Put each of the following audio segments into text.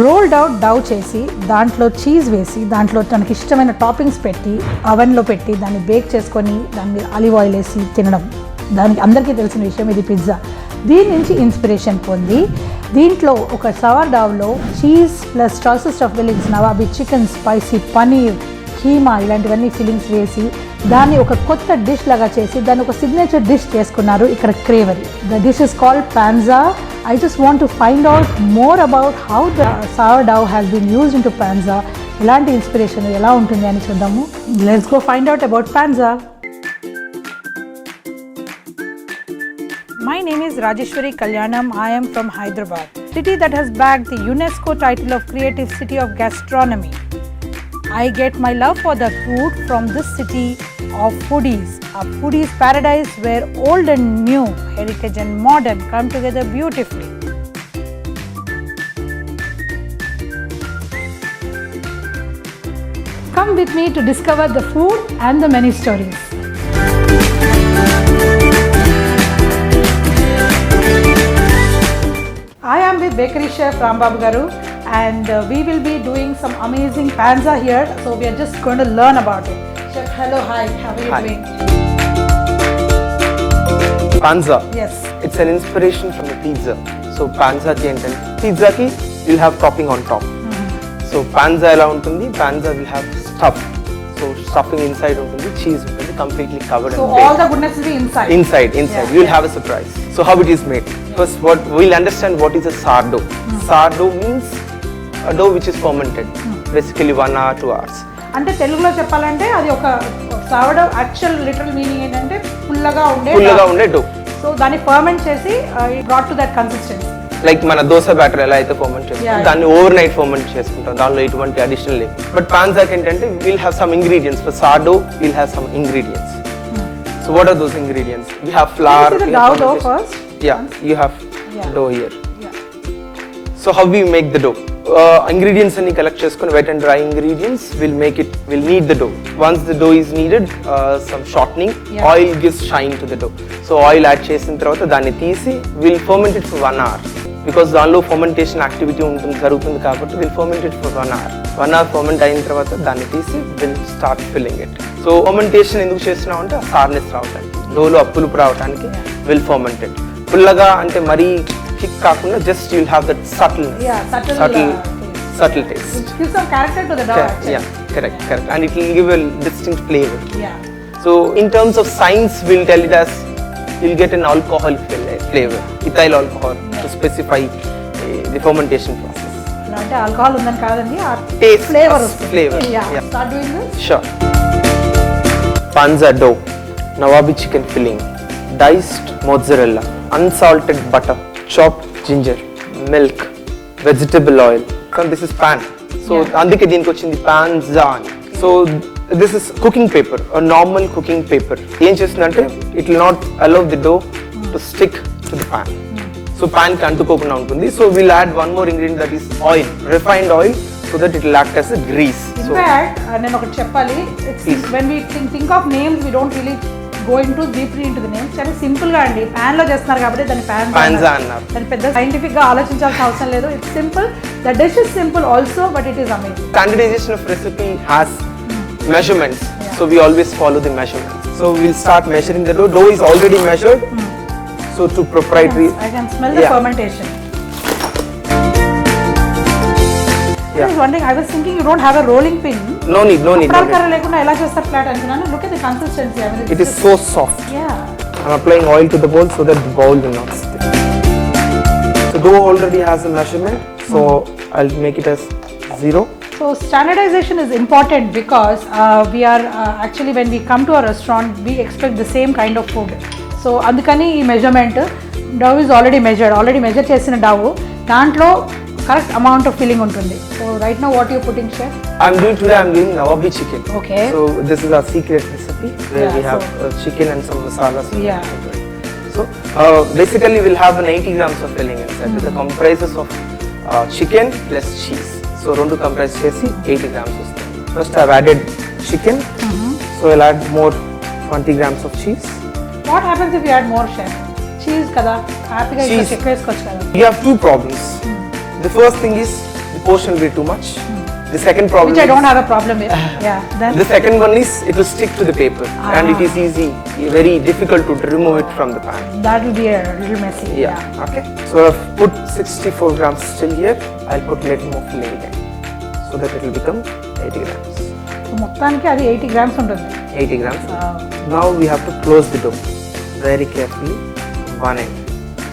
Rolled out Dove చేసి దాంట్లో cheese వేసి దాంట్లో తనకి ఇష్టమైన టాపింగ్స్ పెట్టి అవెన్లో పెట్టి దాన్ని బేక్ చేసుకొని దాని మీద ఆలివ్ ఆయిల్ వేసి తినడం. దానికి అందరికీ తెలిసిన విషయం ఇది పిజ్జా. దీని నుంచి ఇన్స్పిరేషన్ పొంది దీంట్లో ఒక సవర్ డవ్లో cheese plus choicest of fillings, Nawabi chicken, spicy paneer, keema ఇలాంటివన్నీ ఫిల్లింగ్స్ వేసి దాన్ని ఒక కొత్త డిష్ లాగా చేసి దాన్ని ఒక సిగ్నేచర్ డిష్ చేసుకున్నారు ఇక్కడ Cravery. The dish is called panza. I just want to find out more about how the sourdough has been used into Panza. ఎలాంటి ఇన్స్పిరేషన్ ఎలా ఉంటుంది అని చూద్దాము. Let's go find out about Panza. My name is Rajeshwari Kalyanam. I am from Hyderabad, city that has bagged the UNESCO title of Creative City of Gastronomy. I get my love for the food from this city of foodies, a foodies paradise where old and new, heritage and modern come together beautifully. Come with me to discover the food and the many stories. I am with bakery chef Rambabu garu, and we will be doing some amazing panza here, so we are just going to learn about it. Chef, hello, hi, how are you doing? Panza. Yes. It's an inspiration from the pizza. So panza ki entante pizza ki you'll have topping on top. So panza ela untundi, panza will have stuff. So stuffing inside untundi, cheese untundi, completely covered so and baked. All the goodness will be inside. Inside. Yeah, you'll have a surprise. So how it is made? First, what we'll understand what is a sourdough. Sourdough means a dough which is fermented, basically 1 hour, 2 hours. అంటే తెలుగులో చెప్పాలంటే అది ఒక sourdough actual literal meaning ఏంటంటే పుల్లగా ఉండే do. So దాన్ని ferment చేసి brought to that consistency. Like మన దోశ బ్యాటర్ ఎలా అయితే ఫర్మెంట్ చేస్తాం దాన్ని ఓవర్ నైట్ ఫర్మెంట్ చేసుకుంటాం, దానిలో ఎటువంటి అడిషనల్ లేదు. బట్ పాన్జాకి ఏంటంటే we'll have some ingredients. For sourdough we'll have some ingredients. So what are those ingredients? We have flour. Dough first. Yeah, you have dough here. So how we make the dough? Ingredients and collect cheskoni wet and dry ingredients. We'll knead the dough. Once the dough is kneaded, some shortening. Oil gives shine to the dough. So oil add chesin tarvata danni teesi we'll ferment it for 1 hour. Because danlo fermentation activity untundi jarugutundi kabatti we'll ferment it for 1 hour. 1 hour ferment ayin tarvata danni teesi we'll start filling it. So fermentation enduku chestunam ante sourness raavadaniki, dough lo appulupu raavadaniki we'll ferment it. Pullaga ante mari thick kaakunda just you'll have that subtle taste. It gives some character to the dough actually. Yeah, correct. And it will give a distinct flavor. Yeah. So in terms of science, we'll tell it as you'll get an alcoholic flavor, ethyl alcohol, to specify the fermentation process. అంటే alcohol ఉందని కాదండి, ఆ taste flavor. Yeah. Start doing this. Sure. Panza dough, Nawabi chicken filling, diced mozzarella, unsalted butter, chopped ginger, milk, vegetable oil. And this is pan. So andike deeniki ochindi panza ani. So this is cooking paper, a normal cooking paper. Em chestundante it will not allow the dough to stick to the pan. So pan ki antukokunda untundi. So we'll add one more ingredient, that is oil, refined oil, so that it will act as a grease. In fact, నేను ఒకటి చెప్పాలి, when we think of names we don't really go into deeply into the names. చాలా simple గా అండి, pan లో చేస్తున్నారు కాబట్టి దాన్ని పాన్జా అన్నారు. దాన్ని పెద్ద సైంటిఫిక్ గా ఆలోచించాల్సిన అవసరం లేదు. It's simple. The dish is simple also, but it is amazing. Standardization of recipe has measurements, so we always follow the measurements. So we'll start measuring the dough. Dough is already measured. So to proprietary. I can smell the fermentation. There is one thing I was thinking, you don't have a rolling pin. No need. కర్ర లేకుండా ఎలా చేస్తారు flat అనుకున్నాను. Look at the consistency. I mean, it is so soft. Yeah. I'm applying oil to the bowl so that the bowl will not stick. So dough already has a measurement, so I'll make it as 0. So standardization is important because we are actually, when we come to a restaurant, we expect the same kind of food. So అందుకని ఈ measurement, Dove is already measure చేసిన Dove, దాంట్లో correct amount of filling ఉంటుంది. So right now what you putting chef? I'm doing Nawabi chicken. Okay. So this is our secret recipe where we have chicken and some masalas. So basically we'll have an 80 grams of filling inside. It comprises of chicken plus cheese. So రెండు comprise చేసి 80 grams వస్తుంది. First I've added chicken. So I'll add more 20 grams of cheese. What happens if you add more, chef? Cheese kada, హ్యాపీగా ఎక్కువ వేసుకోవచ్చు కదా. You have two problems. The first thing is the portion will be too much. The second problem Which I is, don't have a problem with. Yeah. Then the second one is it will stick to the paper and it is easy, very difficult to remove it from the pan. that will be a little messy. Yeah. Okay. So I've put 64 grams still here. I'll put a little more filling again so that it will become 80 grams. So మొత్తానికి అది 80 grams ఉంటుంది. 80 grams. Now we have to close the dough very carefully. One end.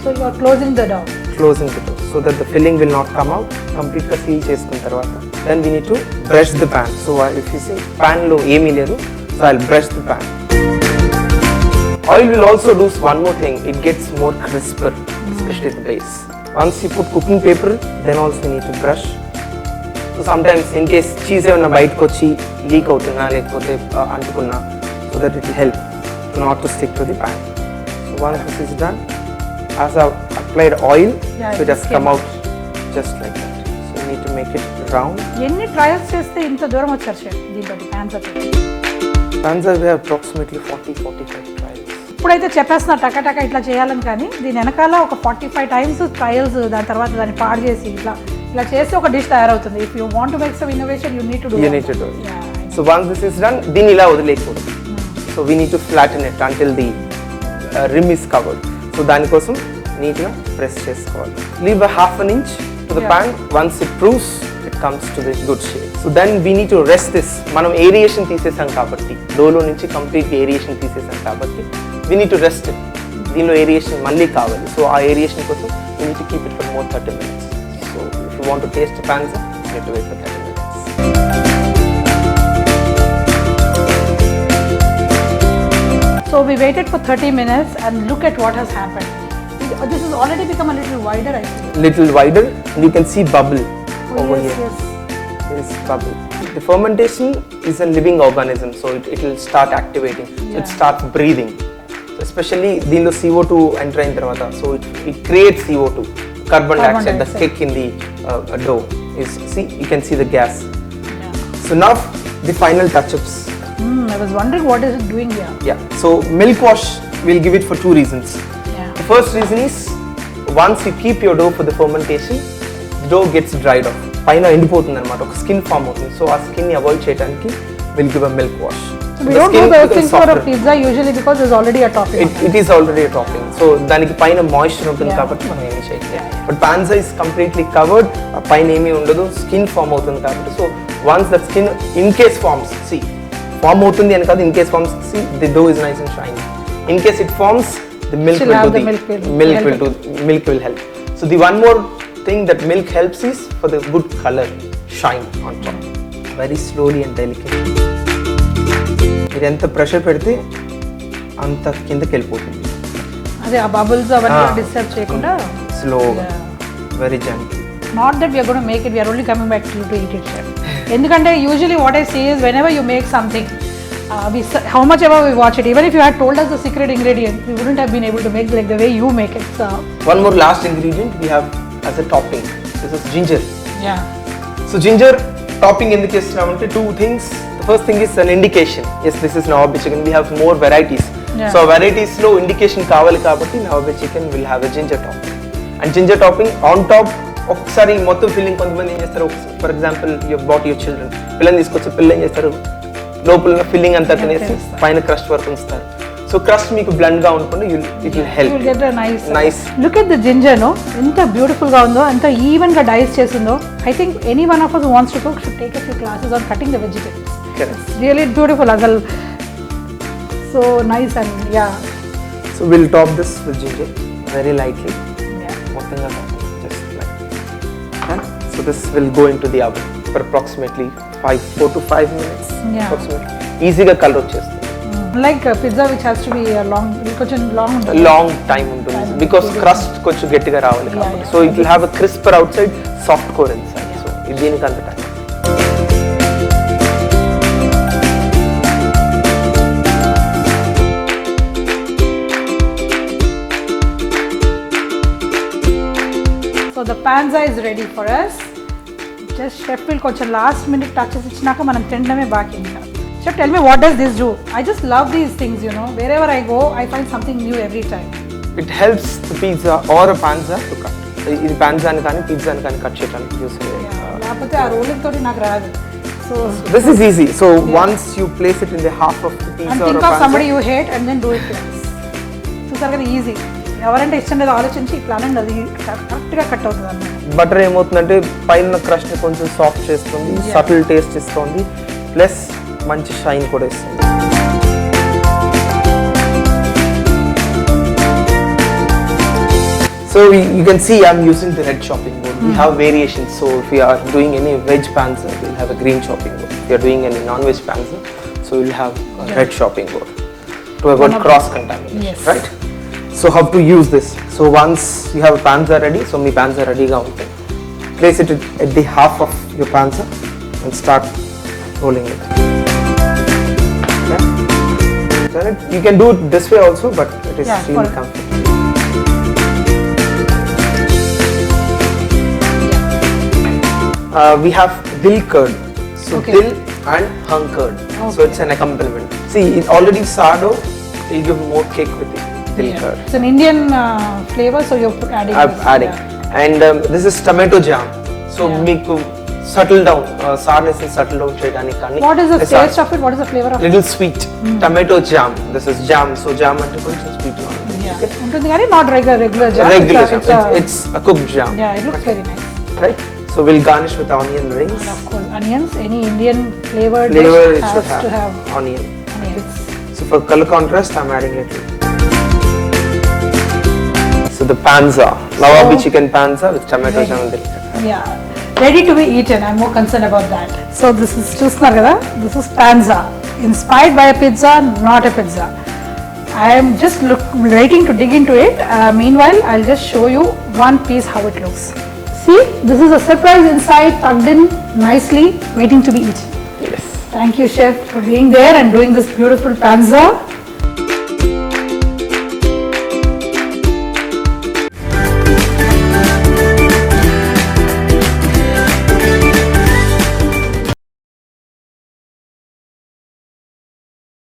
So you are closing the dough. Closing the dough so that the filling will not come out. Complete గా seal చేసుకున్న తర్వాత then we need to brush the pan. So if you see pan లో ఏమీ లేదు, so I'll brush the pan. Oil will also do one more thing. It gets more crisper, especially the base. Once you put cooking paper, then also you need to brush. So sometimes in case cheese ఏమైనా బయటకు వచ్చి leak అవుతున్నా లేకపోతే అంటుకున్నా, so that it will help not to stick to the pan. So once this is done, as I've applied oil, it has come out just like that. So you need to make it round. ఎన్ని trials చేస్తే ఇంత దూరం వచ్చారు chef దీంతో Panza? Panza we have approximately 40-45 trials. ఇప్పుడైతే చెప్పేస్తున్నా టక ఇట్లా చేయాలని, కానీ దీని వెనకాల ఒక 45 times ట్రయల్స్, దాని తర్వాత దాన్ని పాడు చేసి ఇట్లా చేస్తే ఒక డిష్ తయారవుతుంది. If you want to make some innovation you need to do. So once this is done, దీన్ని ఇలా వదిలేయకూడదు. So we need to flatten it until the rim is covered. So దానికోసం నీట్గా ప్రెస్ చేసుకోవాలి. Leave a half an inch to the pan. Once it proves, it comes to the good shape. So then we need to rest this. మనం aeration తీసేసాం కాబట్టి, డోలో నుంచి complete aeration తీసేసాం కాబట్టి we need to rest it. దీనిలో aeration మళ్ళీ కావాలి. So ఆ ఏరియేషన్ కోసం we need to keep it for more 30 minutes. So if you want to taste the Panza, you have to wait for 30 minutes. So we waited for 30 minutes and look at what has happened. This has already become a little wider, I think. Little wider, and you can see bubble over yes, here. Yes. There is bubble. The fermentation is a living organism, so it will start activating. So it starts breathing. So especially దీనిలో CO2 enter అయిన తర్వాత, so it creates CO2, carbon dioxide, the kick in the dough. See, you can see the gas. Yeah. So now the final touch-ups. I was wondering what is it doing here. Yeah. So milk wash, we'll give it for two reasons. The first reason is once you keep your dough for the fermentation, the dough gets dried off. పైన ఎండిపోతుంది అనమాట, ఒక skin form అవుతుంది. So ఆ skin ని avoid చేయడానికి will give a milk wash. So we don't do those things for a pizza usually because there's already a topping. It is already a topping. So దానికి పైన moisture ఉంటుంది కాబట్టి మనం ఏమి చేయలేం. But Panza is completely covered. పైన ఏమీ ఉండదు, స్కిన్ ఫామ్ అవుతుంది కాబట్టి. So once that skin in case forms, see form అవుతుంది అని కాదు, in case forms, see the dough is nice and shiny. In case it forms, the milk will do milk will help. So the one more thing that milk helps is for the good color, shine on top. Very slowly and delicately. మీరు ఎంత pressure పెడితే అంత కిందకి వెళ్ళిపోతుంది. అదే ఆ bubbles అవన్నీ disturb చేయకుండా స్లోగా, very gentle. Not that we are going to make it, we are only coming back to eat it, chef. ఎందుకంటే usually what I see is whenever you make something, how much ever we watch it, even if you had told us the secret ingredient, we wouldn't have been able to make like the way you make it. So one more last ingredient we have as a topping. This is ginger. Yeah. So ginger topping ఎందుకు చేస్తున్నామంటే two things. The first thing is an indication. Yes, this is Nawabhi chicken. We have more varieties. So varieties లో indication కావాలి కాబట్టి Nawabhi chicken will have a ginger topping. And ginger topping on top, ఒకసారి మొత్తం filling కొంతమంది ఏం చేస్తారు, for example you bought your children, పిల్లల్ని తీసుకొచ్చి పిల్లలు ఏం చేస్తారు, లోపల ఫిల్లింగ్ అంతా తినేసి పైన క్రస్ట్ వరకు ఉంచుతారు. సో క్రస్ట్ మీకు బ్లండ్ గా ఉండకుండా it will help. You'll get a nice look at the ginger, no? ఎంత బ్యూటిఫుల్ గా ఉందో, ఎంత ఈవెన్ గా డైస్ చేసిందో. I think any one of us who wants to cook should take a few classes on cutting the vegetables. Correct. It's really beautiful asal. So nice and yeah. So we'll top this with ginger very lightly. మొత్తంగా just like that. So this will go into the oven for approximately 4 to 5 minutes. Approximately. ఈజీగా colour వచ్చేస్తుంది. Like pizza which has to be కొంచెం long time ఉంటుంది because crust కొంచెం గట్టిగా రావాలి కాబట్టి. So it will have a crisper outside, soft core inside. So దీనికి అంత time. So the Panza is ready for us. Just chef will కొంచెం last minute touches ఇచ్చినాక మనం తినడమే బాకీ ఇంకా. Chef, tell me, what does this do? I just love these things, you know. Wherever I go, I find something new every time. It helps the pizza or a Panza to cut. ఇది Panza అని కానీ pizza అని కానీ cut చేయడానికి use అయ్యే లేకపోతే ఆ rolling తోటి నాకు రాదు. So this is easy. So once you place it in the half of the pizza and or think a of panza, somebody you hate and then do it twice. చూసారు కదా, easy. ఎవరంటే ఇష్టం లేదో ఆలోచించి ఇట్లా అనండి, అది కరెక్ట్గా కట్ అవుతుంది అన్నమాట. బటర్ ఏమవుతుందంటే పైన క్రష్ని కొంచెం సాఫ్ట్ చేస్తుంది, సటిల్ టేస్ట్ ఇస్తుంది, ప్లస్ మంచి షైన్ కూడా ఇస్తుంది. So you can see I'm using the red chopping board. We have variations. So if we are doing any veg panza, we'll have a green chopping board. If we are doing any non-veg panza, so we'll have a red chopping board to avoid cross contamination. Yes. Right? So how to use this? So once you have a panza ready, so me panza ready ga unte. Place it at the half of your panza and start rolling it. Okay? So you can do it this way also, but it is really comfortable. We have dil curd. So dil and hung curd. So it's an accompaniment. See, it already sourdough, it'll give more kick with it. Dil curd. It's an Indian flavor, so you're adding. I'm adding. And this is tomato jam. So make settle down, sourness and settle down cheyadani kani. What is the taste of it? What is the flavor of it? Little sweet. Tomato jam. This is jam. So jam and కొంచెం sweet one. Yeah. ఉంటుంది కానీ not regular jam. Regular jam. It's a cooked jam. Yeah, it looks very nice. Right? So we'll garnish with onion rings. And of course, onions. Any Indian flavor It dish should has to have onion. onions. So for color contrast, I'm adding little. So the panza, Lawabi chicken panza with tomato jam and dil. Yeah, ready to be eaten. I'm more concerned about that. So this is చూస్తున్నారు కదా, this is panza, inspired by a pizza, not a pizza. I am just waiting to dig into it. Meanwhile, I'll just show you one piece how it looks. See, this is a surprise inside, tucked in nicely, waiting to be eaten. Yes. Thank you, chef, for being there and doing this beautiful panza.